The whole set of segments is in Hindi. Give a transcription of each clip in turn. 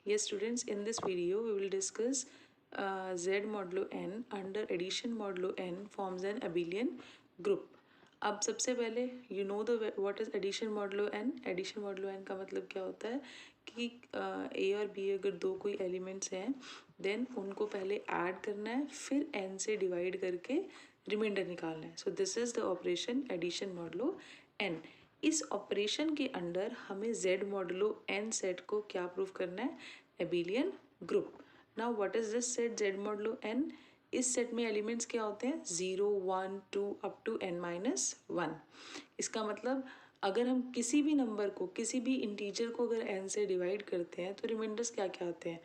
Yes students, in this video we will discuss Z modulo n under addition modulo n forms an abelian group. अब सबसे पहले you know the what is addition modulo n. Addition modulo n का मतलब क्या होता है कि ए और बी अगर दो कोई एलिमेंट्स हैं देन उनको पहले ऐड करना है, फिर एन से डिवाइड करके रिमाइंडर निकालना है. So this is the operation addition modulo n. इस ऑपरेशन के अंदर हमें z मॉडलो n सेट को क्या प्रूव करना है? Abelian group. Now what is this set z modulo n? इस सेट में एलिमेंट्स क्या होते हैं? 0 1 2 अप टू n-1. इसका मतलब अगर हम किसी भी नंबर को, किसी भी इंटीजर को अगर n से डिवाइड करते हैं तो रिमाइंडर्स क्या क्या आते हैं?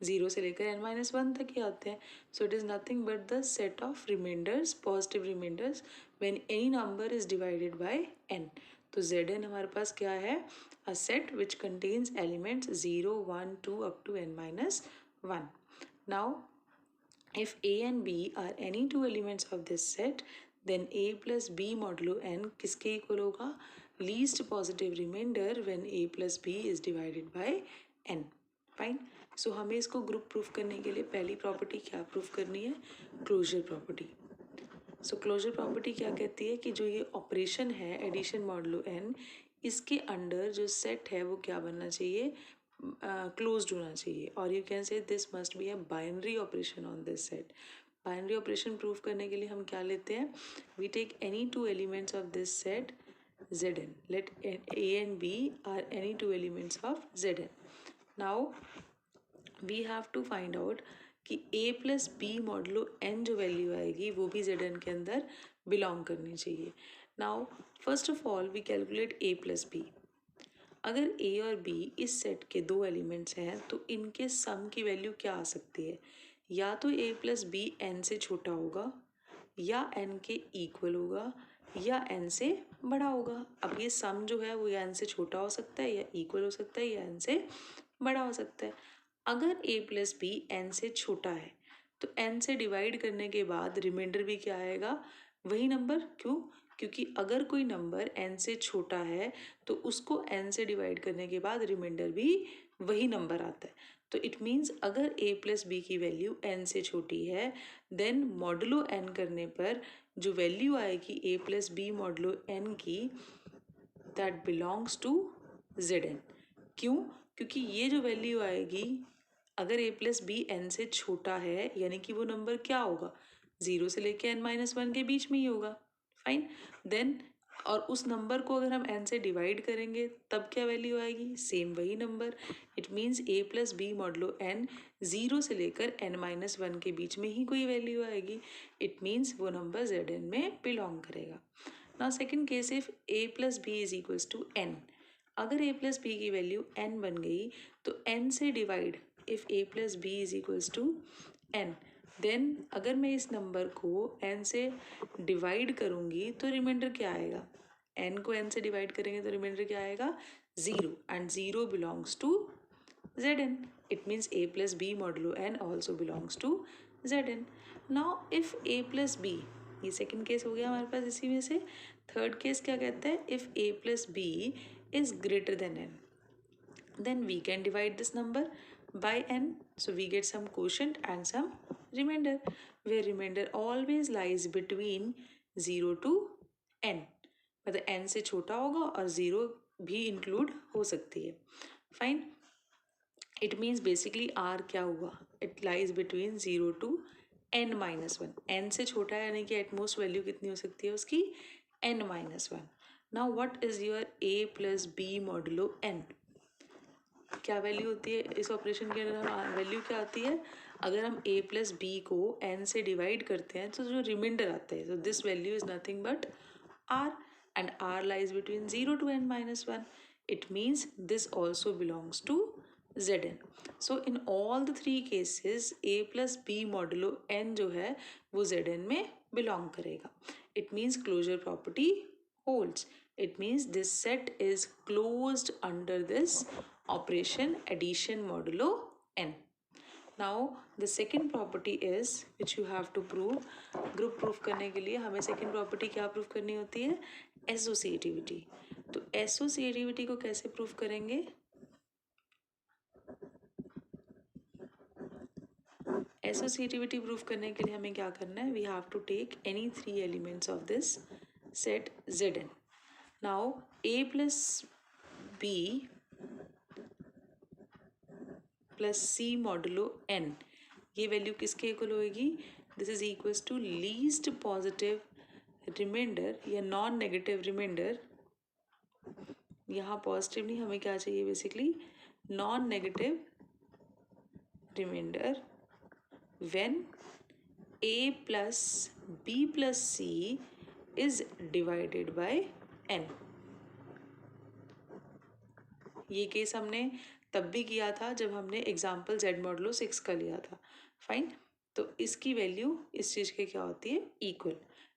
0 से लेकर n-1 तक ही आते हैं. So it is nothing but the set of reminders, positive reminders when any number is divided by n. तो Zn हमारे पास क्या है? A set which contains elements 0 1 2 up to n-1. Now if a and b are any two elements of this set, then a plus b modulo n किसके इक्वल होगा? Least positive remainder when a plus b is divided by n. Fine. So हमें इसको ग्रुप प्रूफ करने के लिए पहली प्रॉपर्टी क्या प्रूफ करनी है? Closure property. So closure property क्या कहती है कि जो ये ऑपरेशन है एडिशन मॉडलो n, इसके अंडर जो सेट है वो क्या बनना चाहिए? क्लोज्ड होना चाहिए. और you can say this must be a binary operation on this set. Binary operation proof करने के लिए हम क्या लेते हैं? We take any two elements of this set Zn. Let a and b are any two elements of Zn. Now we have to find out कि a plus b modulo n जो वैल्यू आएगी वो भी Zn के अंदर बिलोंग करनी चाहिए. Now first of all we calculate a plus b. अगर a और b इस सेट के दो एलिमेंट्स हैं तो इनके सम की वैल्यू क्या आ सकती है? या तो a प्लस बी n से छोटा होगा, या n के इक्वल होगा, या n से बड़ा होगा. अब ये सम जो है वो या n से छोटा हो सकता है, या इक्वल हो सकता है, या n से बड़ा हो सकता है. अगर a प्लस बी n से छोटा है तो n से डिवाइड करने के बाद रिमाइंडर भी क्या आएगा? वही नंबर. क्यों? क्योंकि अगर कोई नंबर n से छोटा है तो उसको n से डिवाइड करने के बाद रिमाइंडर भी वही नंबर आता है. तो इट मीन्स अगर a प्लस बी की वैल्यू n से छोटी है देन मॉडुलो n करने पर जो वैल्यू आएगी a plus B modulo n की, दैट बिलोंग्स टू Zn. क्यों? क्योंकि ये जो वैल्यू आएगी अगर a प्लस बी n से छोटा है यानी कि वो नंबर क्या होगा? 0 से लेके n-1 के बीच में ही होगा. फाइन. देन और उस नंबर को अगर हम n से डिवाइड करेंगे तब क्या वैल्यू आएगी? सेम वही नंबर. It means a plus b modulo n 0 से लेकर n-1 के बीच में ही कोई वैल्यू आएगी. इट मीन्स वो नंबर Zn में बिलोंग करेगा. Now second case, if a plus b is equals to n. अगर a प्लस बी की वैल्यू n बन गई तो n से divide if a plus b is equals to n, then अगर मैं इस नंबर को n से डिवाइड करूँगी तो रिमाइंडर क्या आएगा? n को n से डिवाइड करेंगे तो रिमाइंडर क्या आएगा? 0. And 0 belongs to Zn. It means a plus B modulo n also belongs to Zn. Now if a plus b, ये सेकेंड केस हो गया हमारे पास. इसी में से थर्ड केस क्या कहता है? If a plus b is greater than n, then we can divide this number by n. So we get some quotient and some remainder, where remainder always lies between 0 to n. मतलब n से छोटा होगा और 0 भी इंक्लूड हो सकती है. Fine. It means basically r क्या हुआ? It lies between 0 to n-1. n से छोटा है यानी कि एटमोस्ट वैल्यू कितनी हो सकती है उसकी? n-1. Now what is your a plus B modulo n? क्या वैल्यू होती है इस ऑपरेशन के अंदर? हम वैल्यू क्या आती है? अगर हम a प्लस बी को n से डिवाइड करते हैं तो जो रिमाइंडर आता है, तो this value is nothing but r, and r lies between 0 to n-1. It means this also belongs to Zn. So in all the three cases a plus B modulo n जो है वो Zn में बिलोंग करेगा. It means closure property holds. It means this set is closed under this operation addition modulo n. Now the second property is which you have to prove. Group proof करने के लिए हमें second property क्या proof करनी होती है? Associativity. तो associativity को कैसे proof करेंगे? एसोसिएटिविटी प्रूफ करने के लिए हमें क्या करना है, we have to take any 3 elements of this set Zn. Now a plus b plus C modulo n, ये वैल्यू किसके इक्वल होएगी, this is equals to least positive remainder या नॉन नेगेटिव रिमाइंडर, यहाँ पॉजिटिव नहीं, हमें क्या चाहिए basically non negative remainder when a plus b plus c is divided by n. ये केस हमने तब भी किया था जब हमने एग्जाम्पल z मॉडुलो 6 का लिया था. फाइन, तो इसकी वैल्यू इस चीज़ के क्या होती है, इक्वल.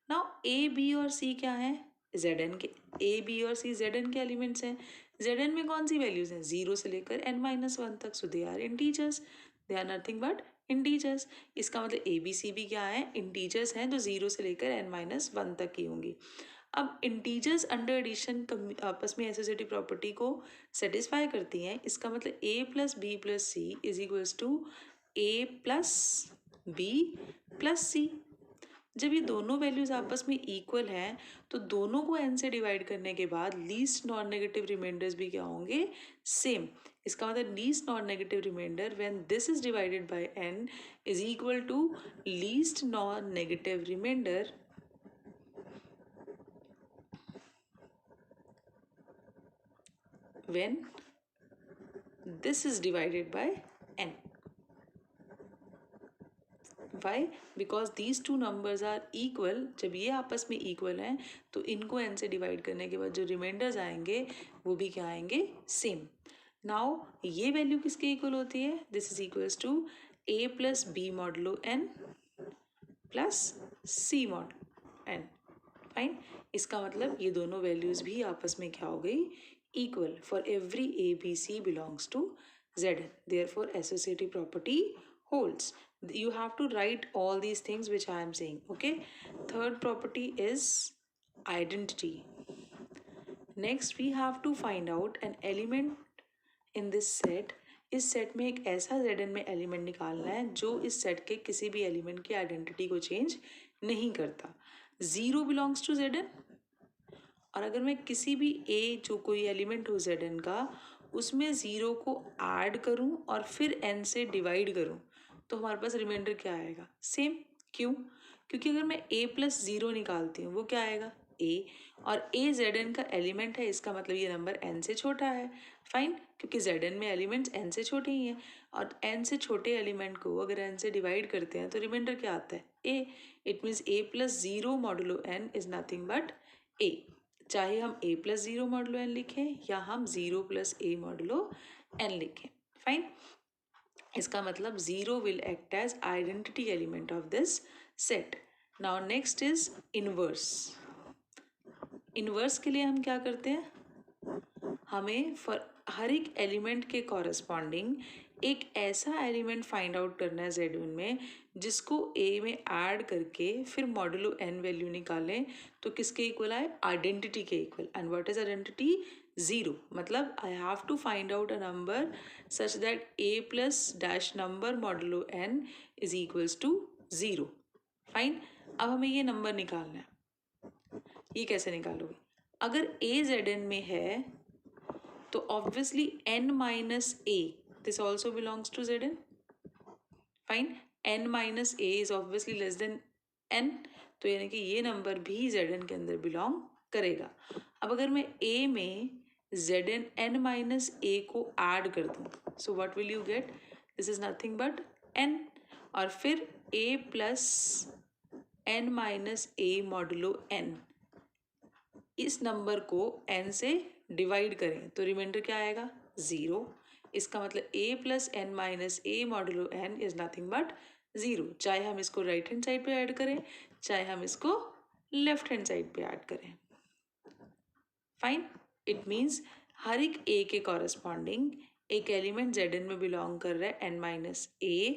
नाउ a b और c क्या है, zn के, a b और c zn के एलिमेंट्स हैं. zn में कौन सी वैल्यूज हैं, 0 से लेकर n-1 तक, so they are integers, they are nothing but integers. इसका मतलब ए बी सी भी क्या है, इंटीजर्स हैं, जो 0 से लेकर n-1 तक की होंगी. अब इंटीजर्स अंडर एडिशन आपस में एसोसिएटिव प्रॉपर्टी को सेटिस्फाई करती हैं. इसका मतलब a plus b plus c is equals to a plus b plus c. जब ये दोनों वैल्यूज आपस में इक्वल हैं तो दोनों को n से डिवाइड करने के बाद लीस्ट नॉन नेगेटिव रिमाइंडर्स भी क्या होंगे, सेम. इसका मतलब least non negative remainder when this is divided by n is equal to least non negative remainder when this is divided by n. Why? Because these two numbers are equal. जब ये आपस में equal हैं तो इनको n से divide करने के बाद जो रिमाइंडर्स आएंगे वो भी क्या आएंगे, सेम. नाउ ये वैल्यू किसके इक्वल होती है, this is equals to a plus B modulo n plus C modulo n. Fine, इसका मतलब ये दोनों वैल्यूज भी आपस में क्या हो गई, equal for every a b c belongs to Zn. Therefore associative property holds. You have to write all these things which I am saying. Okay, third property is identity. Next we have to find out an element in this set. इस सेट में एक ऐसा Zn में एलिमेंट निकालना है जो इस सेट के किसी भी एलिमेंट की आइडेंटिटी को चेंज नहीं करता. 0 बिलोंग्स टू Zn, और अगर मैं किसी भी a जो कोई एलिमेंट हो Zn का उसमें 0 को ऐड करूं और फिर n से डिवाइड करूं तो हमारे पास रिमाइंडर क्या आएगा, सेम. क्यों, क्योंकि अगर मैं a प्लस 0 निकालती हूँ वो क्या आएगा, a, और a Zn का एलिमेंट है, इसका मतलब ये नंबर n से छोटा है. फाइन, क्योंकि Zn में एलिमेंट्स n से छोटे ही हैं और n से छोटे एलिमेंट को अगर n से डिवाइड करते हैं तो रिमाइंडर क्या आता है, a. It means a plus 0 modulo n is nothing but a. चाहे हम a प्लस 0 मॉडुलो n लिखें या हम 0 प्लस a मॉडुलो n लिखें. फाइन, इसका मतलब 0 will act as identity element of this set. Now next is inverse. Inverse के लिए हम क्या करते हैं, हमें फॉर हर एक एलिमेंट के कॉरस्पॉन्डिंग एक ऐसा एलिमेंट फाइंड आउट करना है Z1 में जिसको A में ऐड करके फिर मॉडुलो n वैल्यू निकालें तो किसके इक्वल आए, आइडेंटिटी के equal. And what is identity, 0. मतलब I have to find out a number such that A plus dash number modulo n is equals to 0. Fine, अब हमें ये नंबर निकालना है. ये कैसे निकालोगे, अगर A Zn में है तो obviously n minus a this also belongs to Zn. Fine, n minus a is obviously less than n, तो यानी कि ये नंबर भी Zn के अंदर बिलोंग करेगा. अब अगर मैं a में Zn n माइनस a को ऐड कर दूँ so what will you get, this is nothing but n, और फिर a plus n minus a modulo n, इस नंबर को n से डिवाइड करें तो रिमाइंडर क्या आएगा, 0. इसका मतलब a plus n minus a modulo n is nothing but 0. चाहे हम इसको राइट हैंड साइड पे ऐड करें चाहे हम इसको लेफ्ट हैंड साइड पे ऐड करें. फाइन, इट मीन्स हर एक a के कॉरस्पॉन्डिंग एक एलिमेंट Zn में बिलोंग कर रहा है n माइनस a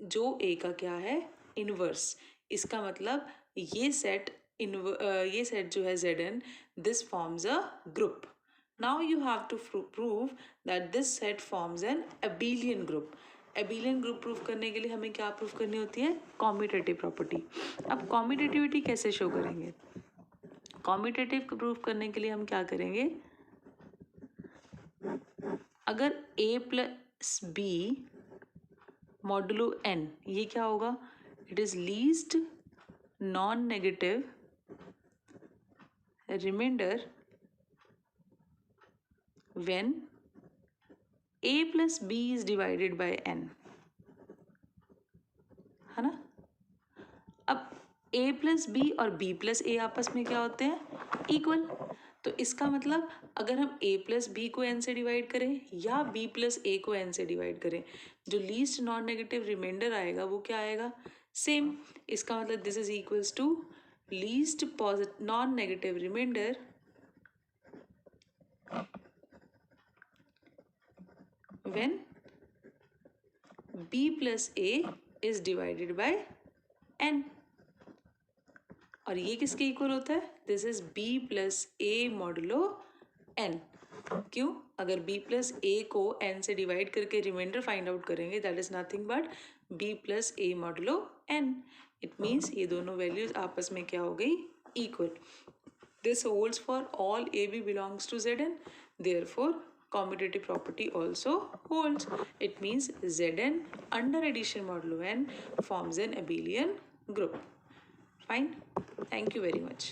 जो a का क्या है, इनवर्स. इसका मतलब ये सेट जो है Zn, this forms a group. Now you have to prove that this set forms an abelian group. Abelian group proof करने के लिए हमें क्या प्रूफ करनी होती है? Commutative property. अब कॉम्यूटेटिविटी कैसे शो करेंगे? कॉम्यूटेटिव प्रूफ करने के लिए हम क्या करेंगे? अगर a plus B modulo n, ये क्या होगा? It is least non negative remainder when a plus b is divided by n, है ना? अब a प्लस बी और b प्लस ए आपस में क्या होते हैं? इक्वल। तो इसका मतलब अगर हम a प्लस बी को n से डिवाइड करें या b प्लस ए को n से डिवाइड करें, जो लीस्ट नॉन नेगेटिव रिमाइंडर आएगा वो क्या आएगा? सेम। इसका मतलब this is equals to least non negative remainder when b plus a is divided by n। और ये किसके इक्वल होता है? This is b plus A modulo n। क्यों? अगर b प्लस ए को n से डिवाइड करके रिमाइंडर फाइंड आउट करेंगे, that is nothing but b plus A modulo n। It means ये दोनों वैल्यूज आपस में क्या हो गई? Equal. This holds for all a b belongs to Zn, therefore commutative property also holds. It means Zn under addition modulo n forms an abelian group. Fine. Thank you very much.